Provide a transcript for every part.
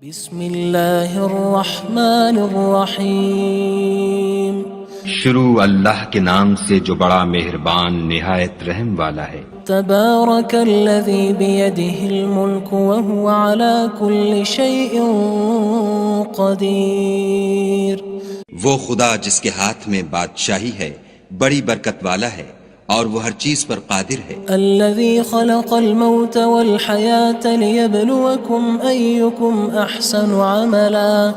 بسم اللہ الرحمن الرحیم شروع اللہ کے نام سے جو بڑا مہربان نہایت رحم والا ہے۔ تبارک الذی بیدہ الملک وہو علی کل شیء قدیر۔ وہ خدا جس کے ہاتھ میں بادشاہی ہے بڑی برکت والا ہے اور وہ ہر چیز پر قادر ہے۔ الذی خلق الموت والحیاة لیبلوکم ایکم احسن عملا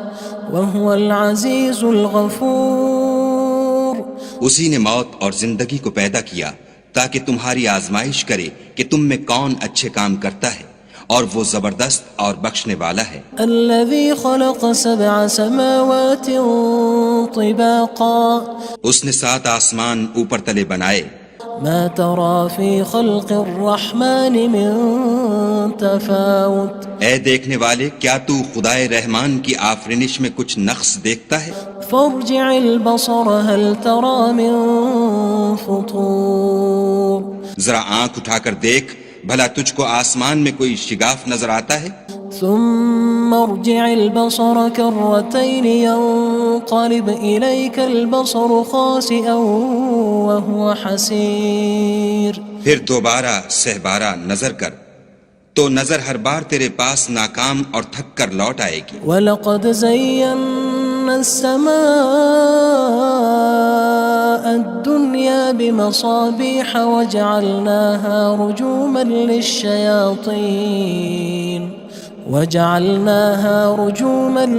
وہو العزیز الغفور۔ اسی نے موت اور زندگی کو پیدا کیا تاکہ تمہاری آزمائش کرے کہ تم میں کون اچھے کام کرتا ہے، اور وہ زبردست اور بخشنے والا ہے۔ الذی خلق سبع سماوات طباقا۔ اس نے 7 آسمان اوپر تلے بنائے۔ ما ترى في خلق الرحمن من تفاوت۔ اے دیکھنے والے، کیا تو خدائے رحمان کی آفرینش میں کچھ نقص دیکھتا ہے؟ فارجع البصر هل ترى من فطور۔ ذرا آنکھ اٹھا کر دیکھ، بھلا تجھ کو آسمان میں کوئی شگاف نظر آتا ہے؟ ثم ارجع البصر كرتين ينقلب إليك البصر خاسئا وهو حسير۔ پھر دوبارہ سہبارہ نظر کر تو نظر ہر بار تیرے پاس ناکام اور تھک کر لوٹ آئے گی۔ وَلَقَدْ زَيَّنَّا السَّمَاءَ الدُّنْيَا بِمَصَابِيحَ وَجَعَلْنَاهَا رُجُومًا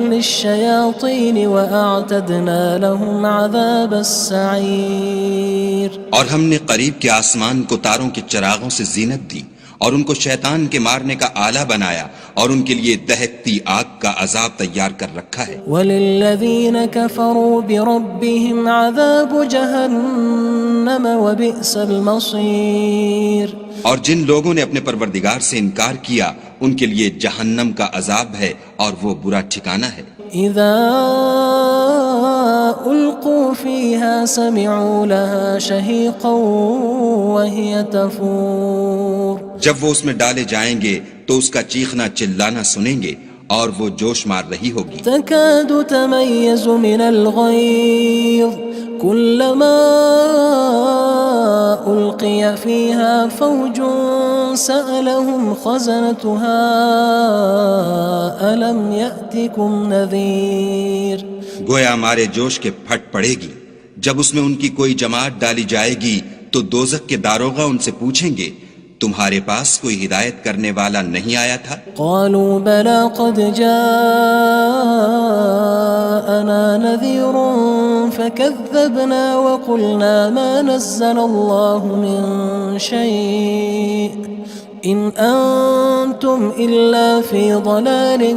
لِلشَّيَاطِينِ وَأَعْتَدْنَا لَهُمْ عَذَابَ السَّعِيرِ۔ اور ہم نے قریب کے آسمان کو تاروں کے چراغوں سے زینت دی اور ان کو شیطان کے مارنے کا آلہ بنایا، اور ان کے لیے دہکتی آگ کا عذاب تیار کر رکھا ہے۔ وَلِلَّذِينَ كَفَرُوا بِرَبِّهِمْ عَذَابُ جَهَنَّمَ وَبِئْسَ الْمَصِيرُ۔ اور جن لوگوں نے اپنے پروردگار سے انکار کیا ان کے لیے جہنم کا عذاب ہے اور وہ برا ٹھکانہ ہے۔ اذا القوا فيها سمعوا لها شهيقا وهي تفور۔ جب وہ اس میں ڈالے جائیں گے تو اس کا چیخنا چلانا سنیں گے اور وہ جوش مار رہی ہوگی۔ تكاد تميز من الغيظ كلما ألقي فيها فوج سألهم خزنتها ألم يأتكم نذير۔ گویا مارے جوش کے پھٹ پڑے گی۔ جب اس میں ان کی کوئی جماعت ڈالی جائے گی تو دوزخ کے داروغہ ان سے پوچھیں گے تمہارے پاس کوئی ہدایت کرنے والا نہیں آیا تھا؟ قالوا بلى قد جاءنا نذير فكذبنا وقلنا ما نزل الله من شيء إن أنتم إلا في ضلال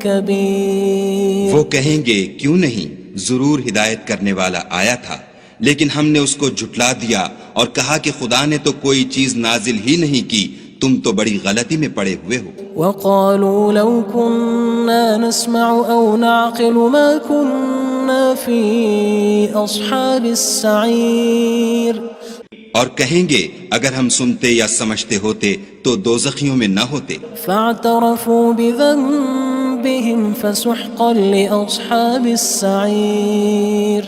كبير۔ وہ کہیں گے کیوں نہیں، ضرور ہدایت کرنے والا آیا تھا، لیکن ہم نے اس کو جھٹلا دیا اور کہا کہ خدا نے تو کوئی چیز نازل ہی نہیں کی، تم تو بڑی غلطی میں پڑے ہوئے ہو۔ وقالوا لو كنا نسمع أو نعقل ما كنا في أصحاب السعير۔ اور کہیں گے اگر ہم سنتے یا سمجھتے ہوتے تو دوزخیوں میں نہ ہوتے۔ فاعترفوا بذنبهم فسحقا لأصحاب السعير۔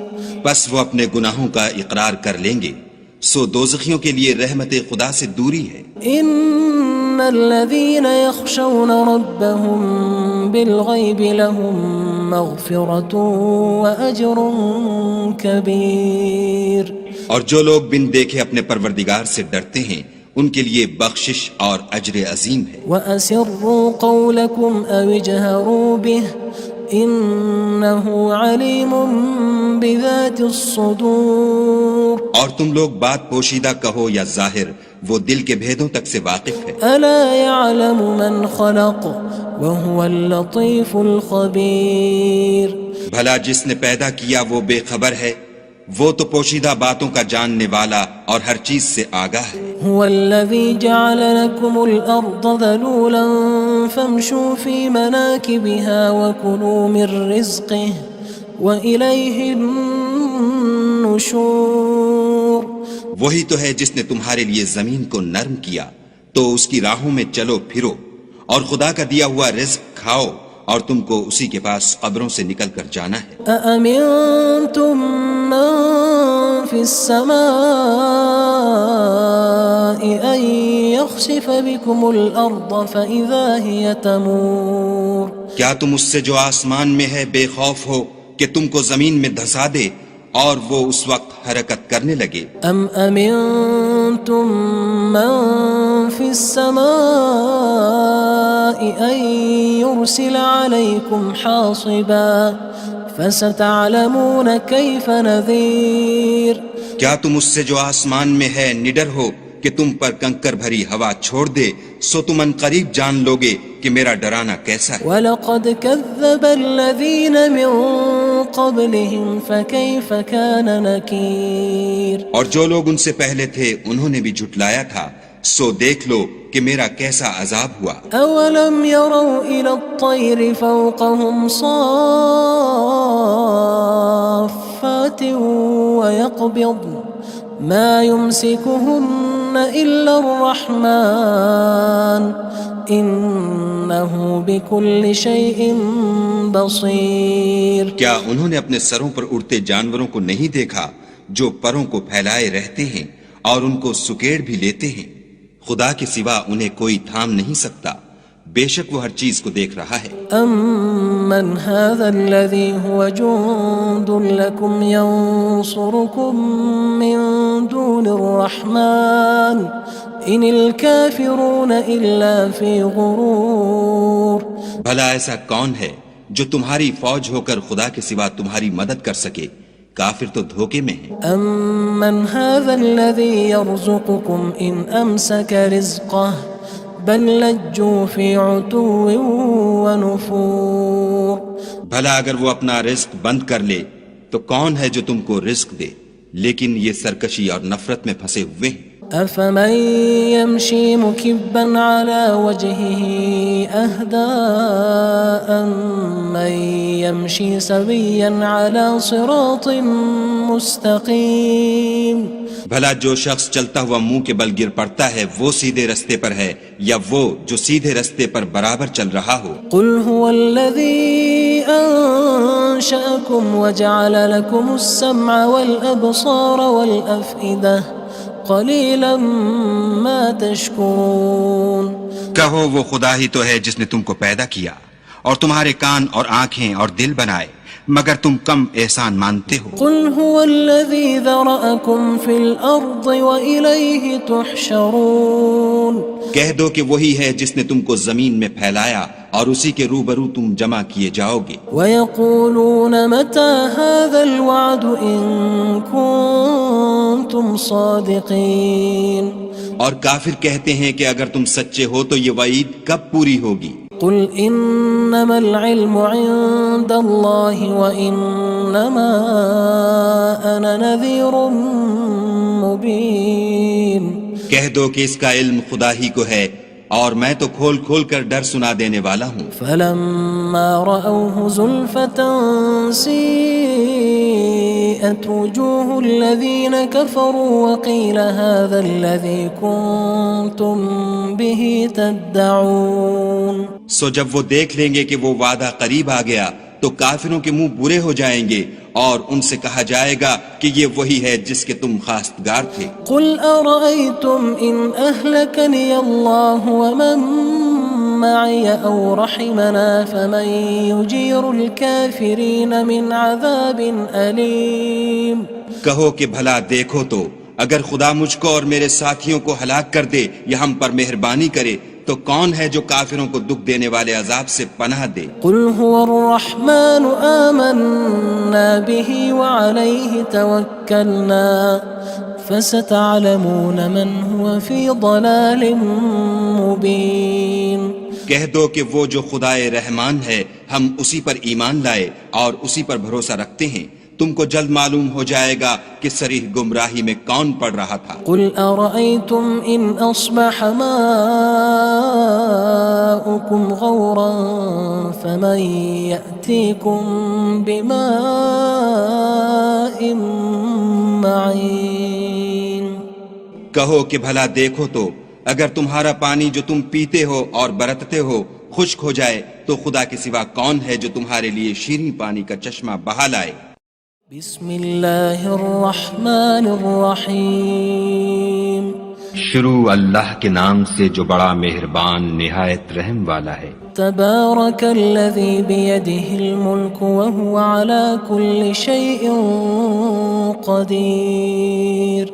بس وہ اپنے گناہوں کا اقرار کر لیں گے، سو دوزخیوں کے لیے رحمت خدا سے دوری ہے۔ ان الذين يخشون ربهم بالغيب لهم مغفرة وأجر كبير۔ اور جو لوگ بن دیکھے اپنے پروردگار سے ڈرتے ہیں ان کے لیے بخشش اور اجر عظیم ہے۔ وَأَسِرُّوا قَوْلَكُمْ أَوِ اجْهَرُوا بِهِ إِنَّهُ عَلِيمٌ بِذَاتِ الصُّدُورِ۔ اور تم لوگ بات پوشیدہ کہو یا ظاہر، وہ دل کے بھیدوں تک سے واقف ہے۔ أَلَا يَعْلَمُ مَنْ خَلَقَ وَهُوَ اللَّطِيفُ الْخَبِيرُ۔ بھلا جس نے پیدا کیا وہ بے خبر ہے، وہ تو پوشیدہ باتوں کا جاننے والا اور ہر چیز سے آگاہ ہے۔ هو الذي جعل لكم الأرض ذلولا فامشوا في مناكبها وكلوا من رزقه وإليه النشور۔ وہی تو ہے جس نے تمہارے لیے زمین کو نرم کیا تو اس کی راہوں میں چلو پھرو اور خدا کا دیا ہوا رزق کھاؤ اور تم کو اسی کے پاس قبروں سے نکل کر جانا ہے۔ أأمنتم من في السماء أن يخسف بكم الأرض فإذا هي تمور کیا تم اس سے جو آسمان میں ہے بے خوف ہو کہ تم کو زمین میں دھسا دے اور وہ اس وقت حرکت کرنے لگے؟ أم أمنتم من في السماء أن يرسل عليكم حاصبا فستعلمون كيف نذير کیا تم اس سے جو آسمان میں ہے نڈر ہو کہ تم پر کنکر بھری ہوا چھوڑ دے، سو تم ان قریب جان لوگے کہ میرا ڈرانا کیسا ہے۔ وَلَقَدْ كَذَّبَ الَّذِينَ مِن قَبْلِهِمْ فَكَيْفَ كَانَ نَكِيرٌ اور جو لوگ ان سے پہلے تھے انہوں نے بھی جھٹلایا تھا، سو دیکھ لو کہ میرا کیسا عذاب ہوا۔ أَوَلَمْ يَرَوْا إِلَى الطَّيْرِ فَوْقَهُمْ صَافَّاتٍ وَيَقْبِضْنَ مَا يُمْسِكُهُنَّ إِلَّا الرَّحْمَنُ إِنَّهُ بِكُلِّ شَيْءٍ بَصِيرٌ کیا انہوں نے اپنے سروں پر اڑتے جانوروں کو نہیں دیکھا جو پروں کو پھیلائے رہتے ہیں اور ان کو سکیڑ بھی لیتے ہیں؟ خدا کے سوا انہیں کوئی تھام نہیں سکتا، بے شک وہ ہر چیز کو دیکھ رہا ہے۔ أَمَّنْ هَذَا الَّذِي هُوَ جُندٌ لَكُمْ يَنصُرُكُم مِّن دُونِ الرَّحْمَنِ إِنِ الْكَافِرُونَ إِلَّا فِي غُرُورٍ بھلا ایسا کون ہے جو تمہاری فوج ہو کر خدا کے سوا تمہاری مدد کر سکے؟ کافر تو دھوکے میں ہیں۔ أَمَّنْ هَذَا الَّذِي يَرْزُقُكُمْ إِنْ أَمْسَكَ رِزْقَهُ بَلْ لَجُّوا فِي عُتُوٍّ وَنُفُورٍ بھلا اگر وہ اپنا رزق بند کر لے تو کون ہے جو تم کو رزق دے؟ لیکن یہ سرکشی اور نفرت میں پھنسے ہوئے ہیں۔ أَفَمَن يَمْشِي مُكِبًّا عَلَى وَجْهِهِ أَهْدَىٰ أَمَّن يَمْشِي سَوِيًّا عَلَى صِرَاطٍ مُّسْتَقِيمٍ بھلا جو شخص چلتا ہوا منہ کے بل گر پڑتا ہے وہ سیدھے رستے پر ہے یا وہ جو سیدھے رستے پر برابر چل رہا ہو؟ قُلْ هُوَ الَّذِي أَنشَأَكُمْ وَجَعَلَ لَكُمُ السَّمْعَ وَالْأَبْصَارَ وَالْأَفْئِدَةَ قَلِيلًا مَا تَشْكُرُونَ کہو وہ خدا ہی تو ہے جس نے تم کو پیدا کیا اور تمہارے کان اور آنکھیں اور دل بنائے، مگر تم کم احسان مانتے ہو۔ قُلْ هُوَ الَّذِي ذَرَأَكُمْ فِي الْأَرْضِ وَإِلَيْهِ تُحْشَرُونَ کہہ دو کہ وہی ہے جس نے تم کو زمین میں پھیلایا اور اسی کے روبرو تم جمع کیے جاؤ گے۔ وَيَقُولُونَ مَتَى هَذَا الْوَعْدُ إِن كُنتُمْ صَادِقِينَ اور کافر کہتے ہیں کہ اگر تم سچے ہو تو یہ وعید کب پوری ہوگی؟ قُلْ إِنَّمَا الْعِلْمُ عِندَ اللَّهِ وَإِنَّمَا أَنَا نَذِيرٌ مُّبِينٌ کہہ دو کہ اس کا علم خدا ہی کو ہے اور میں تو کھول کھول کر ڈر سنا دینے والا ہوں۔ فَلَمَّا رَأَوْهُ زُلْفَةً سِيئَتْ وُجُوهُ الَّذِينَ كَفَرُوا وَقِيلَ هَذَا الَّذِي كُنتُم بِهِ تَدَّعُونَ سو جب وہ دیکھ لیں گے کہ وہ وعدہ قریب آ گیا تو کافروں کے منہ برے ہو جائیں گے اور ان سے کہا جائے گا کہ یہ وہی ہے جس کے تم خواستگار تھے۔ قُلْ أَرَأَيْتُمْ إِنْ أَهْلَكَنِيَ اللَّهُ وَمَن مَّعِيَ أَوْ رَحِمَنَا فَمَن يُجِيرُ الْكَافِرِينَ مِنْ عَذَابٍ أَلِيمٍ کہو کہ بھلا دیکھو تو اگر خدا مجھ کو اور میرے ساتھیوں کو ہلاک کر دے یا ہم پر مہربانی کرے تو کون ہے جو کافروں کو دکھ دینے والے عذاب سے پناہ دے؟ قُلْ هُوَ الرَّحْمَنُ آمَنَّا بِهِ وَعَلَيْهِ تَوَكَّلْنَا فَسَتَعْلَمُونَ مَنْ هُوَ فِي ضَلَالٍ مُّبِينٍ کہہ دو کہ وہ جو خدائے رحمان ہے ہم اسی پر ایمان لائے اور اسی پر بھروسہ رکھتے ہیں، تم کو جلد معلوم ہو جائے گا کہ صریح گمراہی میں کون پڑ رہا تھا۔ قُلْ أَرَأَيْتُمْ إِنْ أَصْبَحَ مَاؤُكُمْ غَوْرًا فَمَن يَأْتِيكُم بِمَاءٍ مَّعِينٍ کہو کہ بھلا دیکھو تو اگر تمہارا پانی جو تم پیتے ہو اور برتتے ہو خشک ہو جائے تو خدا کے سوا کون ہے جو تمہارے لیے شیریں پانی کا چشمہ بہا لائے؟ بسم اللہ الرحمن الرحیم شروع اللہ کے نام سے جو بڑا مہربان نہایت رحم والا ہے۔ تبارک الذی بیدہ الملک وہو علی کل شیء قدیر۔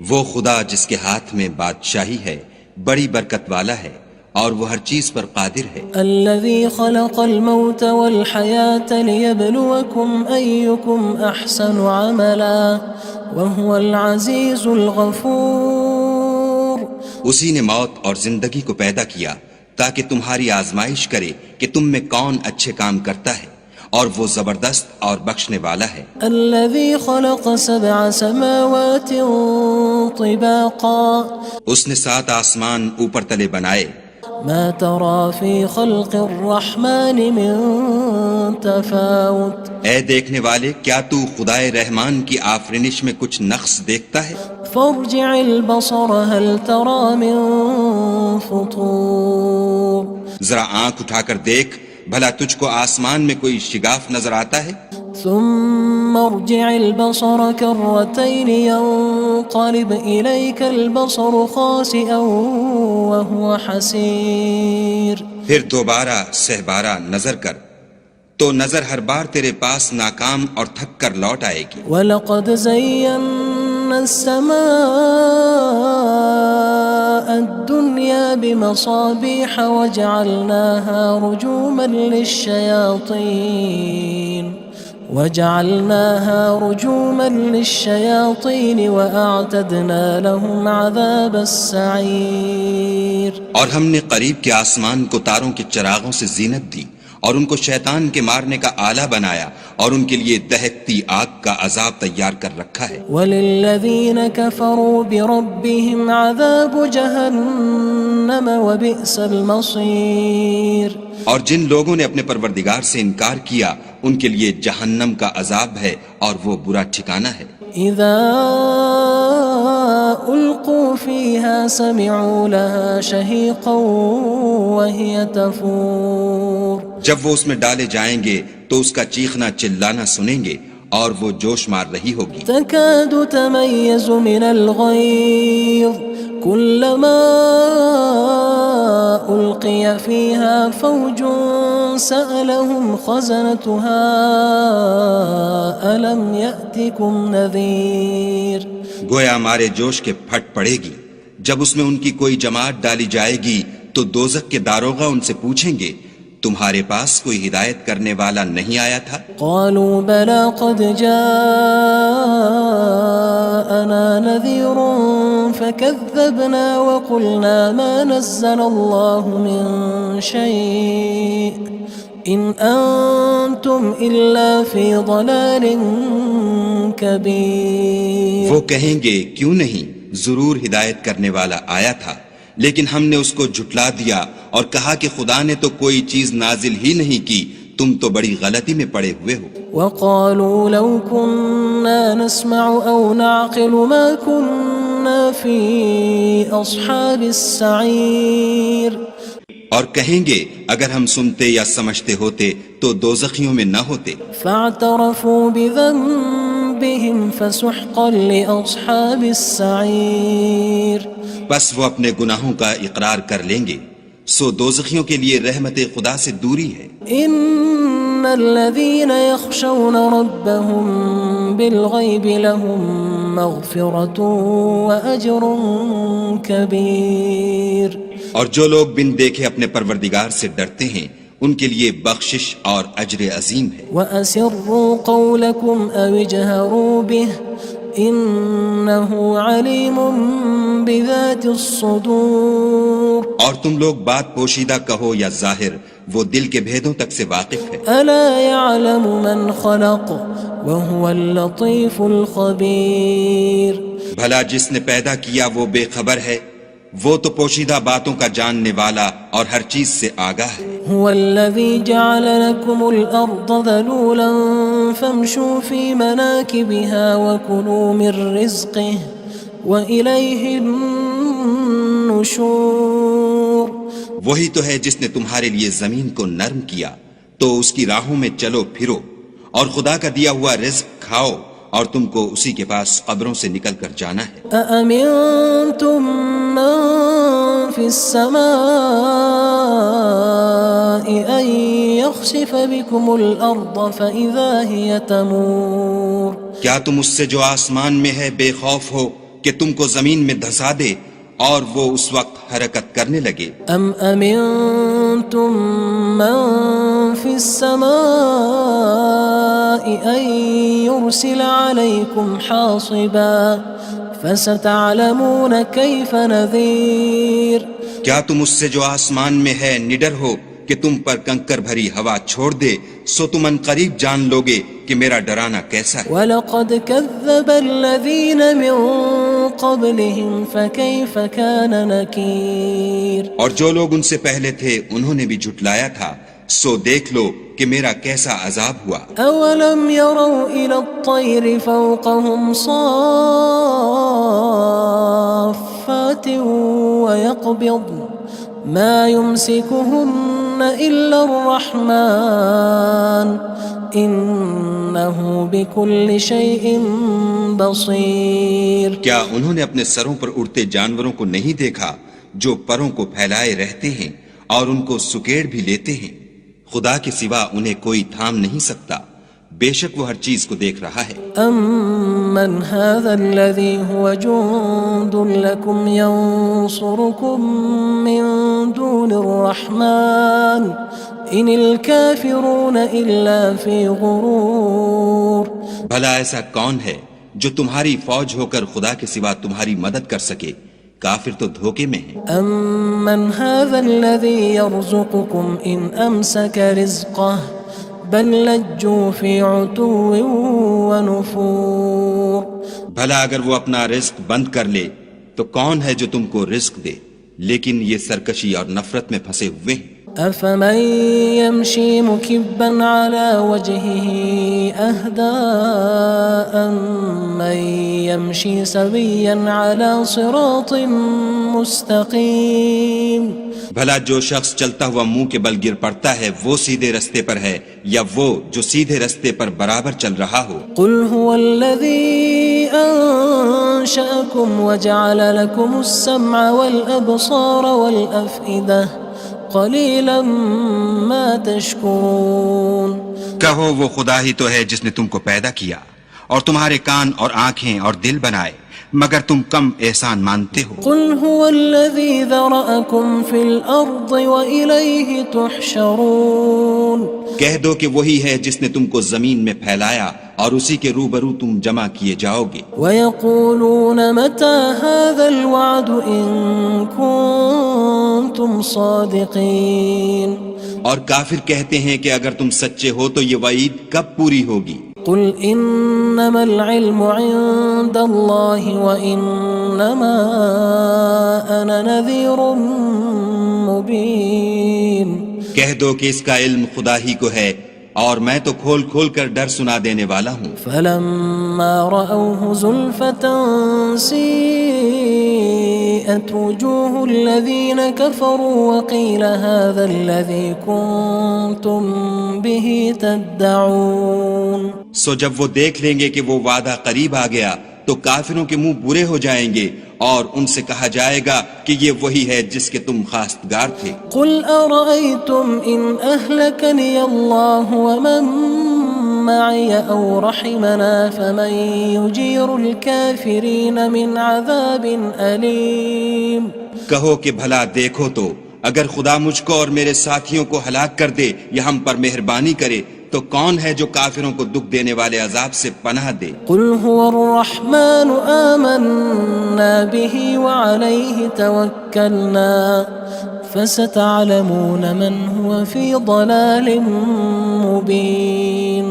وہ خدا جس کے ہاتھ میں بادشاہی ہے بڑی برکت والا ہے اور وہ ہر چیز پر قادر ہے۔ الذي خلق الموت والحياة ليبلوكم أيكم أحسن عملا وهو العزيز الغفور۔ اسی نے موت اور زندگی کو پیدا کیا تاکہ تمہاری آزمائش کرے کہ تم میں کون اچھے کام کرتا ہے، اور وہ زبردست اور بخشنے والا ہے۔ الذي خلق 7 سماوات طباقا۔ اس نے 7 آسمان اوپر تلے بنائے۔ ما ترى في خلق الرحمن من تفاوت۔ اے دیکھنے والے، کیا تو خدائے رحمان کی آفرینش میں کچھ نقص دیکھتا ہے؟ فارجع البصر هل ترى من فطور۔ ذرا آنکھ اٹھا کر دیکھ، بھلا تجھ کو آسمان میں کوئی شگاف نظر آتا ہے؟ ثم ارجع البصر كرتين ينقلب إليك البصر خاسئا وهو حسير۔ پھر دوبارہ سہبارہ نظر کر تو نظر ہر بار تیرے پاس ناکام اور تھک کر لوٹ آئے گی۔ وَلَقَدْ زَيَّنَّا السَّمَاءَ الدُّنْيَا بِمَصَابِيحَ وَجَعَلْنَاهَا رُجُومًا لِلشَّيَاطِينِ وَأَعْتَدْنَا لَهُمْ عَذَابَ السَّعِيرِ۔ اور ہم نے قریب کے آسمان کو تاروں کے چراغوں سے زینت دی اور ان کو شیطان کے مارنے کا آلہ بنایا اور ان کے لیے دہکتی آگ کا عذاب تیار کر رکھا ہے۔ وَلِلَّذِينَ كَفَرُوا بِرَبِّهِمْ عَذَابُ جَهَنَّمَ وَبِئْسَ الْمَصِيرُ۔ اور جن لوگوں نے اپنے پروردگار سے انکار کیا ان کے لیے جہنم کا عذاب ہے اور وہ برا ٹھکانہ ہے۔ اذا القوا فيها سمعوا لها شهيقا وهي تفور۔ جب وہ اس میں ڈالے جائیں گے تو اس کا چیخنا چلانا سنیں گے اور وہ جوش مار رہی ہوگی۔ تكاد تميز من الغيظ كلما ألقي فيها فوج سألهم خزنتها ألم يأتكم نذير۔ گویا مارے جوش کے پھٹ پڑے گی۔ جب اس میں ان کی کوئی جماعت ڈالی جائے گی تو دوزخ کے داروغہ ان سے پوچھیں گے تمہارے پاس کوئی ہدایت کرنے والا نہیں آیا تھا؟ قالوا بلى قد جاءنا نذير فكذبنا وقلنا ما نزل الله من شيء إن أنتم إلا في ضلال كبير۔ وہ کہیں گے کیوں نہیں، ضرور ہدایت کرنے والا آیا تھا، لیکن ہم نے اس کو جھٹلا دیا اور کہا کہ خدا نے تو کوئی چیز نازل ہی نہیں کی، تم تو بڑی غلطی میں پڑے ہوئے ہو۔ وقالوا لو كنا نسمع أو نعقل ما كنا في أصحاب السعير۔ اور کہیں گے اگر ہم سنتے یا سمجھتے ہوتے تو دوزخیوں میں نہ ہوتے۔ فاعترفوا بذنبهم فسحقا لأصحاب السعير۔ بس وہ اپنے گناہوں کا اقرار کر لیں گے، سو دوزخیوں کے لیے رحمت خدا سے دوری ہے۔ ان الذين يخشون ربهم بالغيب لهم مغفرة وأجر كبير۔ اور جو لوگ بن دیکھے اپنے پروردگار سے ڈرتے ہیں ان کے لیے بخشش اور اجر عظیم ہے۔ وَأَسِرُّوا قَوْلَكُمْ أَوِ اجْهَرُوا بِهِ إِنَّهُ عَلِيمٌ بِذَاتِ الصُّدُورِ۔ اور تم لوگ بات پوشیدہ کہو یا ظاہر، وہ دل کے بھیدوں تک سے واقف ہے۔ أَلَا يَعْلَمُ مَنْ خَلَقَ وَهُوَ اللَّطِيفُ الْخَبِيرُ۔ بھلا جس نے پیدا کیا وہ بے خبر ہے، وہ تو پوشیدہ باتوں کا جاننے والا اور ہر چیز سے آگاہ ہے۔ هو الذي جعل لكم الأرض ذلولا فامشوا في مناكبها وكلوا من رزقه وإليه النشور۔ النشور وہی تو ہے جس نے تمہارے لیے زمین کو نرم کیا تو اس کی راہوں میں چلو پھرو، اور خدا کا دیا ہوا رزق کھاؤ، اور تم کو اسی کے پاس قبروں سے نکل کر جانا ہے۔ أأمنتم من في السماء أن يخسف بكم الأرض فإذا هي تمور کیا تم اس سے جو آسمان میں ہے بے خوف ہو کہ تم کو زمین میں دھسا دے اور وہ اس وقت حرکت کرنے لگے؟ أم أمنتم من في السماء أن يرسل عليكم حاصبا فستعلمون كيف نذير کیا تم اس سے جو آسمان میں ہے نڈر ہو کہ تم پر کنکر بھری ہوا چھوڑ دے، سو تم ان قریب جان لوگے کہ میرا ڈرانا کیسا ہے۔ وَلَقَدْ كَذَّبَ الَّذِينَ مِن قَبْلِهِمْ فَكَيْفَ كَانَ نَكِيرٌ اور جو لوگ ان سے پہلے تھے انہوں نے بھی جھٹلایا تھا، سو دیکھ لو کہ میرا کیسا عذاب ہوا۔ أَوَلَمْ يَرَوْا إِلَى الطَّيْرِ فَوْقَهُمْ صَافَّاتٍ وَيَقْبِضْنَ مَا يُمْسِكُهُنَّ إِلَّا الرَّحْمَنُ إِنَّهُ بِكُلِّ شَيْءٍ بَصِيرٌ کیا انہوں نے اپنے سروں پر اڑتے جانوروں کو نہیں دیکھا جو پروں کو پھیلائے رہتے ہیں اور ان کو سکیڑ بھی لیتے ہیں؟ خدا کے سوا انہیں کوئی تھام نہیں سکتا، بے شک وہ ہر چیز کو دیکھ رہا ہے۔ أَمَّنْ هَذَا الَّذِي هُوَ جُندٌ لَكُمْ يَنصُرُكُم مِّن دُونِ الرَّحْمَنِ إِنِ الْكَافِرُونَ إِلَّا فِي غُرُورٍ بھلا ایسا کون ہے جو تمہاری فوج ہو کر خدا کے سوا تمہاری مدد کر سکے؟ کافر تو دھوکے میں ہیں۔ أَمَّنْ هَذَا الَّذِي يَرْزُقُكُمْ إِنْ أَمْسَكَ رِزْقَهُ بَلْ لَجُّوا فِي عُتُوٍّ وَنُفُورٍ بھلا اگر وہ اپنا رزق بند کر لے تو کون ہے جو تم کو رزق دے، لیکن یہ سرکشی اور نفرت میں پھنسے ہوئے ہیں۔ أَفَمَن يَمْشِي مُكِبًّا عَلَى وَجْهِهِ أَهْدَىٰ أَمَّن يَمْشِي سَوِيًّا عَلَى صِرَاطٍ مُّسْتَقِيمٍ بھلا جو شخص چلتا ہوا منہ کے بل گر پڑتا ہے وہ سیدھے رستے پر ہے یا وہ جو سیدھے رستے پر برابر چل رہا ہو؟ قُلْ هُوَ الَّذِي أَنشَأَكُمْ وَجَعَلَ لَكُمُ السَّمْعَ وَالْأَبْصَارَ وَالْأَفْئِدَةَ قَلِيلًا مَا تَشْكُرُونَ کہو وہ خدا ہی تو ہے جس نے تم کو پیدا کیا اور تمہارے کان اور آنکھیں اور دل بنائے، مگر تم کم احسان مانتے ہو۔ قُلْ هُوَ الَّذِي ذَرَأَكُمْ فِي الْأَرْضِ وَإِلَيْهِ تُحْشَرُونَ کہہ دو کہ وہی ہے جس نے تم کو زمین میں پھیلایا اور اسی کے روبرو تم جمع کیے جاؤ گے۔ وَيَقُولُونَ مَتَى هَذَا الْوَعْدُ إِن كُنتُمْ صَادِقِينَ اور کافر کہتے ہیں کہ اگر تم سچے ہو تو یہ وعید کب پوری ہوگی؟ قُلْ إِنَّمَا الْعِلْمُ عِندَ اللَّهِ وَإِنَّمَا أَنَا نَذِيرٌ مُّبِينٌ کہہ دو کہ اس کا علم خدا ہی کو ہے اور میں تو کھول کھول کر ڈر سنا دینے والا ہوں۔ فَلَمَّا رَأَوْهُ زُلْفَةً سِيئَتْ وُجُوهُ الَّذِينَ كَفَرُوا وَقِيلَ هَذَا الَّذِي كُنتُم بِهِ تَدَّعُونَ سو جب وہ دیکھ لیں گے کہ وہ وعدہ قریب آ گیا تو کافروں کے منہ برے ہو جائیں گے اور ان سے کہا جائے گا کہ یہ وہی ہے جس کے تم خواستگار تھے۔ قُلْ أَرَأَيْتُمْ إِنْ أَهْلَكَنِيَ اللَّهُ وَمَن مَّعِيَ أَوْ رَحِمَنَا فَمَن يُجِيرُ الْكَافِرِينَ مِنْ عَذَابٍ أَلِيمٍ کہو کہ بھلا دیکھو تو اگر خدا مجھ کو اور میرے ساتھیوں کو ہلاک کر دے یا ہم پر مہربانی کرے تو کون ہے جو کافروں کو دکھ دینے والے عذاب سے پناہ دے؟ قُلْ هُوَ الرَّحْمَنُ آمَنَّا بِهِ وَعَلَيْهِ تَوَكَّلْنَا فَسَتَعْلَمُونَ مَنْ هُوَ فِي ضَلَالٍ مُّبِينٍ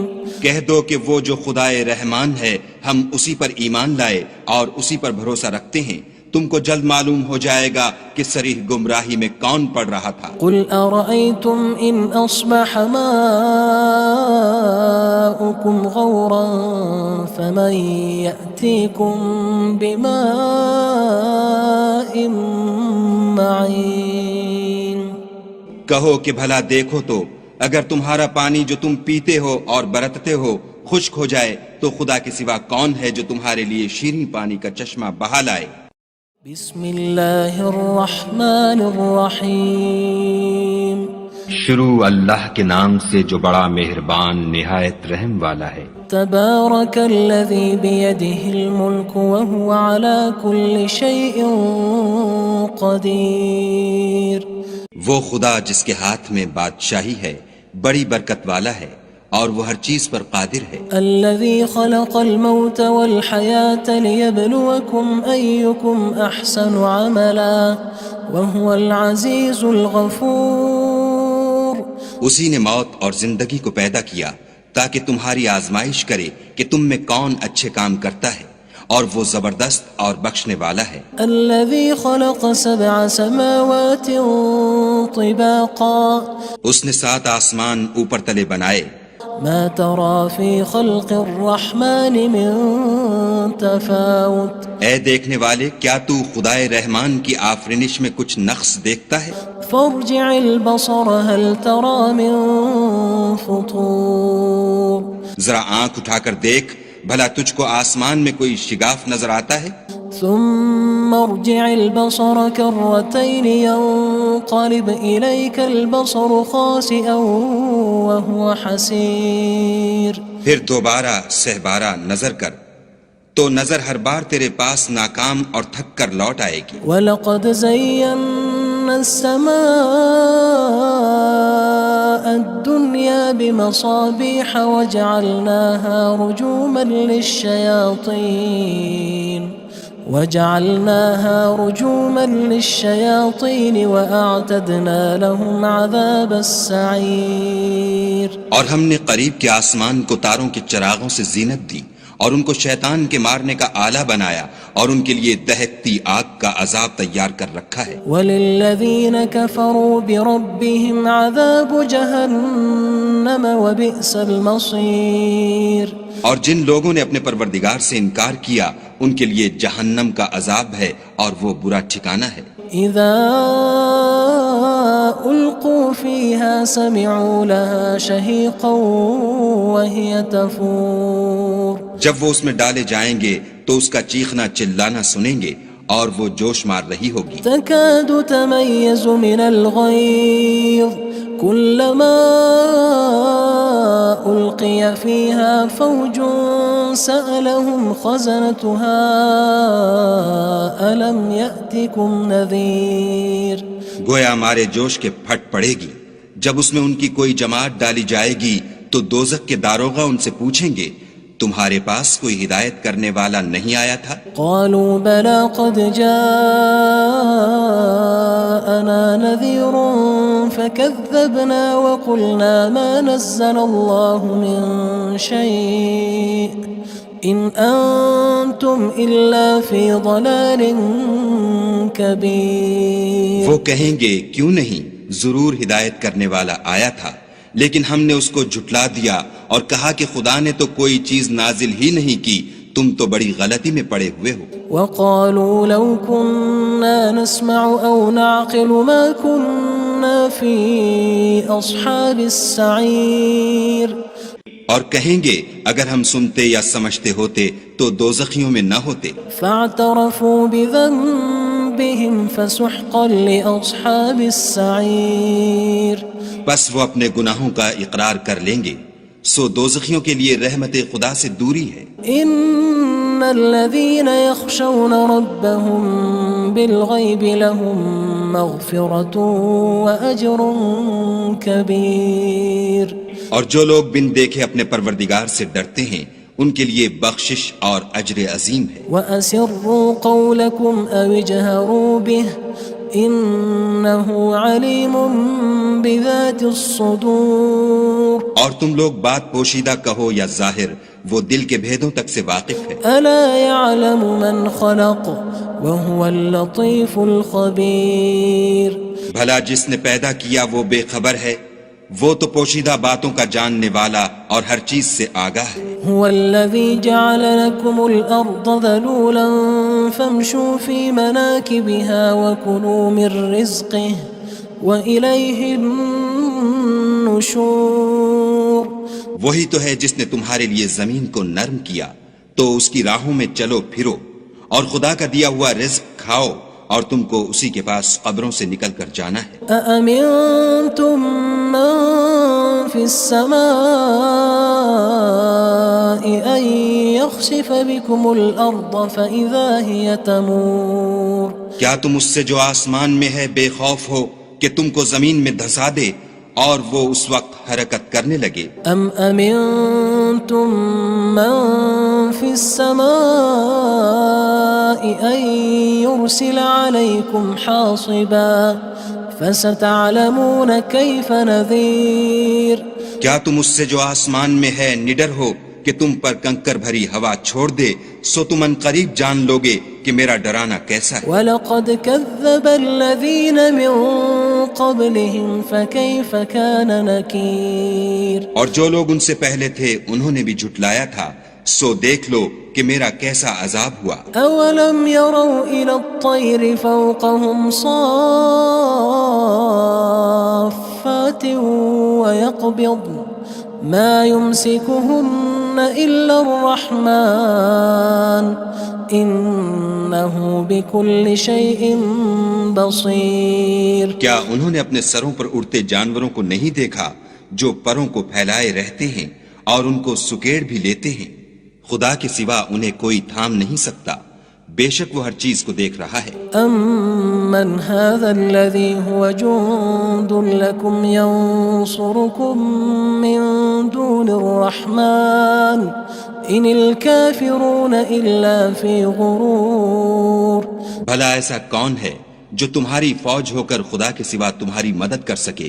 کہہ دو کہ وہ جو خدائے رحمان ہے ہم اسی پر ایمان لائے اور اسی پر بھروسہ رکھتے ہیں، تم کو جلد معلوم ہو جائے گا کہ صریح گمراہی میں کون پڑ رہا تھا۔ قُلْ أَرَأَيْتُمْ إِنْ أَصْبَحَ مَاؤُكُمْ غَوْرًا فَمَن يَأْتِيكُم بِمَاءٍ کہو کہ بھلا دیکھو تو اگر تمہارا پانی جو تم پیتے ہو اور برتتے ہو خشک ہو جائے تو خدا کے سوا کون ہے جو تمہارے لیے شیریں پانی کا چشمہ بہا لائے؟ بسم اللہ الرحمن الرحیم شروع اللہ کے نام سے جو بڑا مہربان نہایت رحم والا ہے۔ تبارک الذی بیدہ الملک وہو علی کل شیء قدیر۔ وہ خدا جس کے ہاتھ میں بادشاہی ہے بڑی برکت والا ہے اور وہ ہر چیز پر قادر ہے۔ الذي خلق الموت والحياة ليبلوكم أيكم أحسن عملا وهو العزيز الغفور۔ اسی نے موت اور زندگی کو پیدا کیا تاکہ تمہاری آزمائش کرے کہ تم میں کون اچھے کام کرتا ہے اور وہ زبردست اور بخشنے والا ہے۔ الذي خلق 7 سماوات طباقا۔ اس نے 7 آسمان اوپر تلے بنائے۔ ما ترى في خلق الرحمن من تفاوت۔ اے دیکھنے والے کیا تو خدائے رحمان کی آفرینش میں کچھ نقص دیکھتا ہے؟ فارجع البصر هل ترى من فطور۔ ذرا آنکھ اٹھا کر دیکھ بھلا تجھ کو آسمان میں کوئی شگاف نظر آتا ہے؟ ثم ارجع البصر كرتين ينقلب إليك البصر خاسئا وهو حسير۔ پھر دوبارہ سہبارہ نظر کر تو نظر ہر بار تیرے پاس ناکام اور تھک کر لوٹ آئے گی۔ وَلَقَدْ زَيَّنَّا السَّمَاءَ الدُّنْيَا بِمَصَابِيحَ وَجَعَلْنَاهَا رُجُومًا لِلشَّيَاطِينِ وَأَعْتَدْنَا لَهُمْ عَذَابَ السَّعِيرِ۔ اور ہم نے قریب کے آسمان کو تاروں کے چراغوں سے زینت دی اور ان کو شیطان کے مارنے کا آلہ بنایا اور ان کے لیے دہکتی آگ کا عذاب تیار کر رکھا ہے۔ وَلِلَّذِينَ كَفَرُوا بِرَبِّهِمْ عَذَابُ جَهَنَّمَ وَبِئْسَ الْمَصِيرُ۔ اور جن لوگوں نے اپنے پروردگار سے انکار کیا ان کے لیے جہنم کا عذاب ہے اور وہ برا ٹھکانہ ہے۔ اذا القوا فيها سمعوا لها شهيقا وهي تفور۔ جب وہ اس میں ڈالے جائیں گے تو اس کا چیخنا چلانا سنیں گے اور وہ جوش مار رہی ہوگی۔ تكاد تميز من الغيظ كلما ألقي فيها فوج سألهم خزنتها ألم يأتكم نذير۔ گویا مارے جوش کے پھٹ پڑے گی جب اس میں ان کی کوئی جماعت ڈالی جائے گی تو دوزخ کے داروغہ ان سے پوچھیں گے تمہارے پاس کوئی ہدایت کرنے والا نہیں آیا تھا؟ قالوا بلى قد جاءنا نذير فكذبنا وقلنا ما نزل الله من شيء إن أنتم إلا في ضلال كبير۔ وہ کہیں گے کیوں نہیں، ضرور ہدایت کرنے والا آیا تھا لیکن ہم نے اس کو جھٹلا دیا اور کہا کہ خدا نے تو کوئی چیز نازل ہی نہیں کی، تم تو بڑی غلطی میں پڑے ہوئے ہو۔ وقالوا لو كنا نسمع أو نعقل ما كنا في أصحاب السعير۔ اور کہیں گے اگر ہم سنتے یا سمجھتے ہوتے تو دوزخیوں میں نہ ہوتے۔ فاعترفوا بذنبهم فسحقا لأصحاب السعير۔ بس وہ اپنے گناہوں کا اقرار کر لیں گے، سو دوزخیوں کے لیے رحمت خدا سے دوری ہے۔ ان الذين يخشون ربهم بالغيب لهم مغفرة وأجر كبير۔ اور جو لوگ بن دیکھے اپنے پروردگار سے ڈرتے ہیں ان کے لیے بخشش اور اجر عظیم ہے۔ وَأَسِرُّوا قَوْلَكُمْ أَوِ اجْهَرُوا بِهِ إِنَّهُ عَلِيمٌ بِذَاتِ الصُّدُورِ۔ اور تم لوگ بات پوشیدہ کہو یا ظاہر، وہ دل کے بھیدوں تک سے واقف ہے۔ أَلَا يَعْلَمُ مَنْ خَلَقَ وَهُوَ اللَّطِيفُ الْخَبِيرُ۔ بھلا جس نے پیدا کیا وہ بے خبر ہے، وہ تو پوشیدہ باتوں کا جاننے والا اور ہر چیز سے آگاہ ہے۔ هو الذي جعل لكم الأرض ذلولا فامشوا في مناكبها وكلوا من رزقه وإليه النشور وہی تو ہے جس نے تمہارے لیے زمین کو نرم کیا تو اس کی راہوں میں چلو پھرو اور خدا کا دیا ہوا رزق کھاؤ اور تم کو اسی کے پاس قبروں سے نکل کر جانا ہے۔ أأمنتم من في السماء أن يخسف بكم الأرض فإذا هي تمور کیا تم اس سے جو آسمان میں ہے بے خوف ہو کہ تم کو زمین میں دھسا دے اور وہ اس وقت حرکت کرنے لگے؟ أم أمنتم من في السماء أن يرسل عليكم حاصبا فستعلمون كيف نذير کیا تم اس سے جو آسمان میں ہے نڈر ہو کہ تم پر کنکر بھری ہوا چھوڑ دے سو تم ان قریب جان لوگے کہ میرا ڈرانا کیسا ہے۔ وَلَقَدْ كَذَّبَ الَّذِينَ مِن قَبْلِهِمْ فَكَيْفَ كَانَ نَكِيرٌ اور جو لوگ ان سے پہلے تھے انہوں نے بھی جھٹلایا تھا سو دیکھ لو کہ میرا کیسا عذاب ہوا۔ أَوَلَمْ يَرَوْا إِلَى الطَّيْرِ فَوْقَهُمْ صَافَّاتٍ وَيَقْبِضْنَ مَا يُمْسِكُهُنَّ إِلَّا الرَّحْمَنُ إِنَّهُ بِكُلِّ شَيْءٍ بَصِيرٌ کیا انہوں نے اپنے سروں پر اڑتے جانوروں کو نہیں دیکھا جو پروں کو پھیلائے رہتے ہیں اور ان کو سکیڑ بھی لیتے ہیں؟ خدا کے سوا انہیں کوئی تھام نہیں سکتا، بے شک وہ ہر چیز کو دیکھ رہا ہے۔ أَمَّنْ هَذَا الَّذِي هُوَ جُندٌ لَكُمْ يَنصُرُكُم مِّن دُونِ الرَّحْمَنِ إِنِ الْكَافِرُونَ إِلَّا فِي غُرُورٍ بھلا ایسا کون ہے جو تمہاری فوج ہو کر خدا کے سوا تمہاری مدد کر سکے؟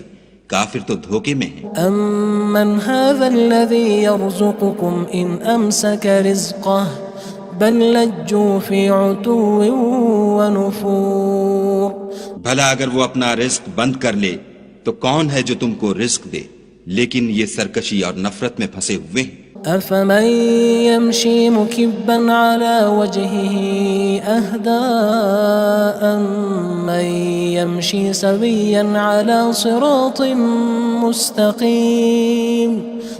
کافر تو دھوکے میں ہیں۔ أَمَّنْ هَذَا الَّذِي يَرْزُقُكُمْ إِنْ أَمْسَكَ رِزْقَهُ بَلْ لَجُّوا فِي عُتُوٍّ وَنُفُورٍ بھلا اگر وہ اپنا رزق بند کر لے تو کون ہے جو تم کو رزق دے؟ لیکن یہ سرکشی اور نفرت میں پھنسے ہوئے ہیں۔ أَفَمَن يَمْشِي مُكِبًّا عَلَى وَجْهِهِ أَهْدَىٰ أَمَّن يَمْشِي سَوِيًّا عَلَى صِرَاطٍ مُّسْتَقِيمٍ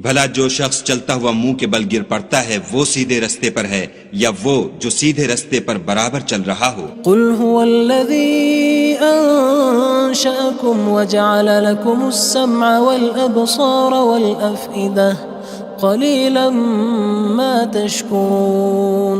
بھلا جو شخص چلتا ہوا منہ کے بل گر پڑتا ہے وہ سیدھے رستے پر ہے یا وہ جو سیدھے رستے پر برابر چل رہا ہو؟ قُلْ هُوَ الَّذِي أَنشَأَكُمْ وَجَعَلَ لَكُمُ السَّمْعَ وَالْأَبْصَارَ وَالْأَفْئِدَةَ قَلِيلًا مَا تَشْكُرُونَ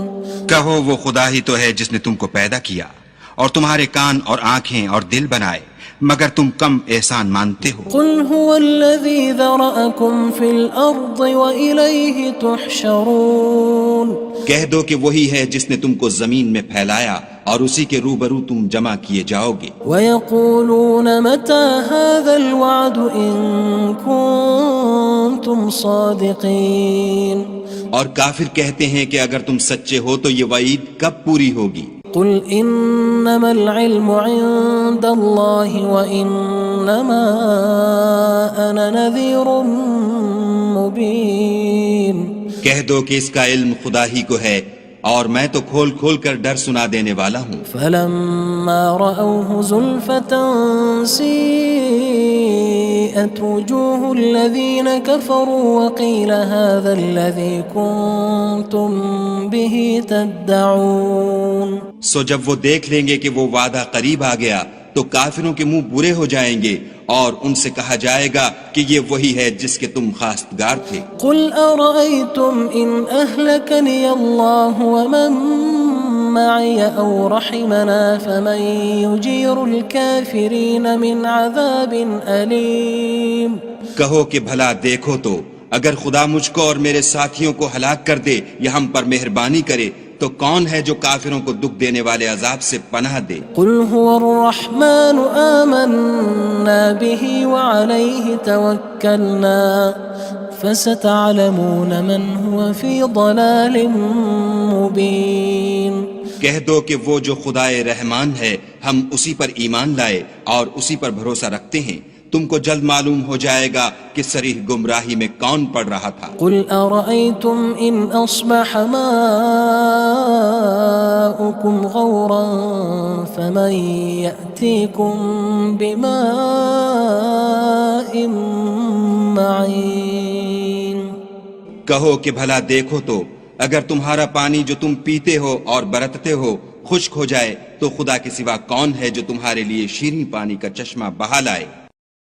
کہو وہ خدا ہی تو ہے جس نے تم کو پیدا کیا اور تمہارے کان اور آنکھیں اور دل بنائے، مگر تم کم احسان مانتے ہو۔ قُلْ هُوَ الَّذِي ذَرَأَكُمْ فِي الْأَرْضِ وَإِلَيْهِ تُحْشَرُونَ کہہ دو کہ وہی ہے جس نے تم کو زمین میں پھیلایا اور اسی کے روبرو تم جمع کیے جاؤ گے۔ وَيَقُولُونَ مَتَى هَذَا الْوَعْدُ إِن كُنتُمْ صَادِقِينَ اور کافر کہتے ہیں کہ اگر تم سچے ہو تو یہ وعید کب پوری ہوگی؟ قُلْ إِنَّمَا الْعِلْمُ عِندَ اللَّهِ وَإِنَّمَا أَنَا نَذِيرٌ مُّبِينٌ کہہ دو کہ اس کا علم خدا ہی کو ہے اور میں تو کھول کھول کر ڈر سنا دینے والا ہوں۔ فَلَمَّا رَأَوْهُ زُلْفَةً سِيئَتْ وُجُوهُ الَّذِينَ كَفَرُوا وَقِيلَ هَذَا الَّذِي كُنتُم بِهِ تَدَّعُونَ سو جب وہ دیکھ لیں گے کہ وہ وعدہ قریب آ گیا تو کافروں کے منہ برے ہو جائیں گے اور ان سے کہا جائے گا کہ یہ وہی ہے جس کے تم خواستگار تھے۔ قُلْ أَرَأَيْتُمْ إِنْ أَهْلَكَنِيَ اللَّهُ وَمَن مَّعِيَ أَوْ رَحِمَنَا فَمَن يُجِيرُ الْكَافِرِينَ مِنْ عَذَابٍ أَلِيمٍ کہو کہ بھلا دیکھو تو اگر خدا مجھ کو اور میرے ساتھیوں کو ہلاک کر دے یا ہم پر مہربانی کرے تو کون ہے جو کافروں کو دکھ دینے والے عذاب سے پناہ دے؟ قُلْ هُوَ الرَّحْمَنُ آمَنَّا بِهِ وَعَلَيْهِ تَوَكَّلْنَا فَسَتَعْلَمُونَ مَنْ هُوَ فِي ضَلَالٍ مُّبِينٍ کہہ دو کہ وہ جو خدائے رحمان ہے ہم اسی پر ایمان لائے اور اسی پر بھروسہ رکھتے ہیں، تم کو جلد معلوم ہو جائے گا کہ صریح گمراہی میں کون پڑ رہا تھا۔ قل أرأيتم إن أصبح ماؤكم غورا فمن يأتيكم بماء معين۔ کہو کہ بھلا دیکھو تو اگر تمہارا پانی جو تم پیتے ہو اور برتتے ہو خشک ہو جائے تو خدا کے سوا کون ہے جو تمہارے لیے شیریں پانی کا چشمہ بہا لائے۔